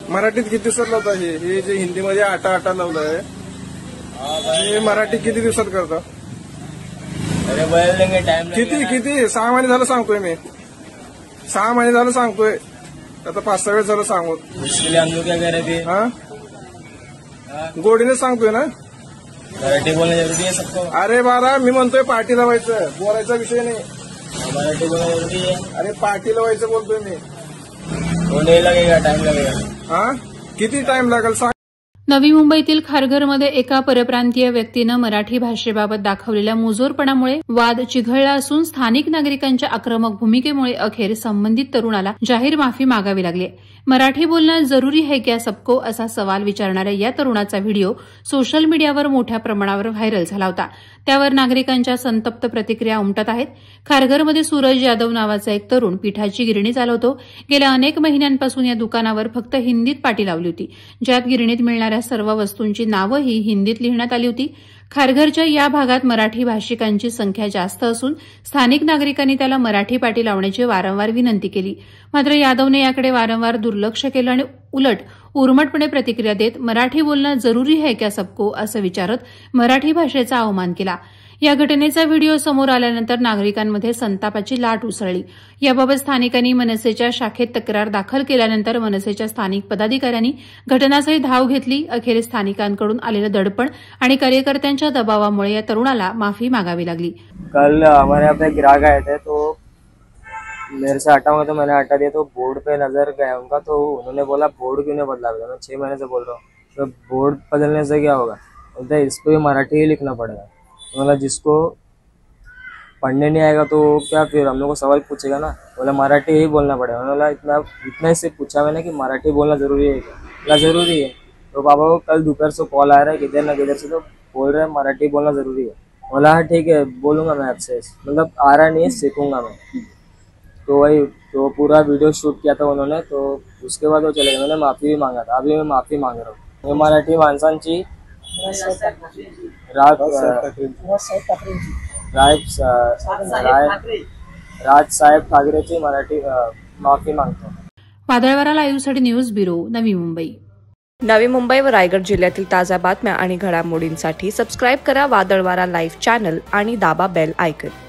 मराठीत किती दिवसात लावता? हे जे हिंदीमध्ये आटा आटा लावलंय हे मराठी किती दिवसात करता? अरे बोल देंगे टाइम किती 6 महिने झालं सांगतोय मी. 6 महिने झालं सांगतोय. आता 5-6 वेळ झालं सांगू. इसके लिए हम लोग क्या कर रहे थे? हा गोडीने सांगतोय ना. मराठी बोलणं जरुरी आहे सबको. अरे बाळा मी म्हणतोय पार्टी लावायचं, बोलायचा विषय नाही. मराठी बोलणं जरुरी आहे. अरे पार्टी लावायचं बोलतोय मी. वो नहीं लगेगा, टाइम लगेगा. हा किती टाइम लागेल सांग. नवी मुंबईतील खारघरमध्ये एका परप्रांतीय व्यक्तीनं मराठी भाषेबाबत दाखवलेल्या मुजोरपणामुळे वाद चिघळला असून स्थानिक नागरिकांच्या आक्रमक भूमिकेमुळे अखेर संबंधित तरुणाला जाहीर माफी मागावी लागली. मराठी बोलणं जरुरी है क्या सबको असा सवाल विचारणाऱ्या या तरुणाचा व्हिडिओ सोशल मीडियावर मोठ्या प्रमाणावर व्हायरल झाला होता. त्यावर नागरिकांच्या संतप्त प्रतिक्रिया उमटत आहेत. खारघरमध्ये सूरज यादव नावाचा एक तरुण पिठाची गिरणी चालवतो. गेल्या अनेक महिन्यांपासून या दुकानावर फक्त हिंदीत पाटी लावली होती, ज्यात गिरणीत मिळणाऱ्या सर्व वस्तूंची नावंही हिंदीत लिहिण्यात आली होती. खारघरच्या या भागात मराठी भाषिकांची संख्या जास्त असून स्थानिक नागरिकांनी त्याला मराठी पाटी लावण्याची वारंवार विनंती केली. मात्र यादवने याकडे वारंवार दुर्लक्ष केलं आणि उलट उर्मटपणे प्रतिक्रिया देत मराठी बोलणं जरुरी है क्या सबको असं विचारत मराठी भाषेचा अवमान केला. या घटनेचा व्हिडिओ समोर आल्यानंतर नागरिकांमध्ये संतापाची लाट उसळली. याबाबत स्थानिकांनी मनसेच्या शाखेत तक्रार दाखल केल्यानंतर मनसेच्या स्थानिक पदाधिकाऱ्यांनी घटनास्थळी धाव घेतली. अखेर स्थानिकांकडून आलेलं दडपण आणि कार्यकर्त्यांच्या दबावामुळे या तरुणाला माफी मागावी लागली. कल हमारे यहाँ पे ग्राहक आए थे तो मेरे से आटा हुआ तो मैंने आटा दिया तो बोर्ड पे नजर गया उनका, तो उन्होंने बोला बोर्ड क्यों नहीं बदला? मैं 6 महीने से बोल रहा हूँ तो बोर्ड बदलने से क्या होगा? बोलते इसको भी मराठी ही लिखना पड़ेगा. बोला जिसको पढ़ने नहीं आएगा तो क्या फिर हम लोग को सवाल पूछेगा ना. बोला मराठी ही बोलना पड़ेगा. बोला इतना ही से पूछा मैंने कि मराठी बोलना जरूरी है क्या? जरूरी है. तो पापा को कल दोपहर से कॉल आ रहा है किधर ना किधर से, तो बोल रहे हैं मराठी बोलना जरूरी है. बोला हाँ ठीक है बोलूँगा मैं आपसे, मतलब आ रहा नहीं है सीखूंगा मैं. तो वही तो पूरा वीडियो शूट किया था उन्होंने, तो उसके बाद वो चले गए. मैंने माफ़ी भी मांगा था, अभी मैं माफ़ी मांग रहा हूँ. मराठी माणसांची राजसाहेब ठाकरेची मराठी माफी मागतो. वादळवारा लाईव्हसाठी न्यूज ब्युरो, नवी मुंबई. नवी मुंबई व रायगड जिल्ह्यातील ताज्या बातम्या आणि घडामोडींसाठी सबस्क्राईब करा वादळवारा लाईव्ह चॅनल आणि दाबा बेल आयकॉन.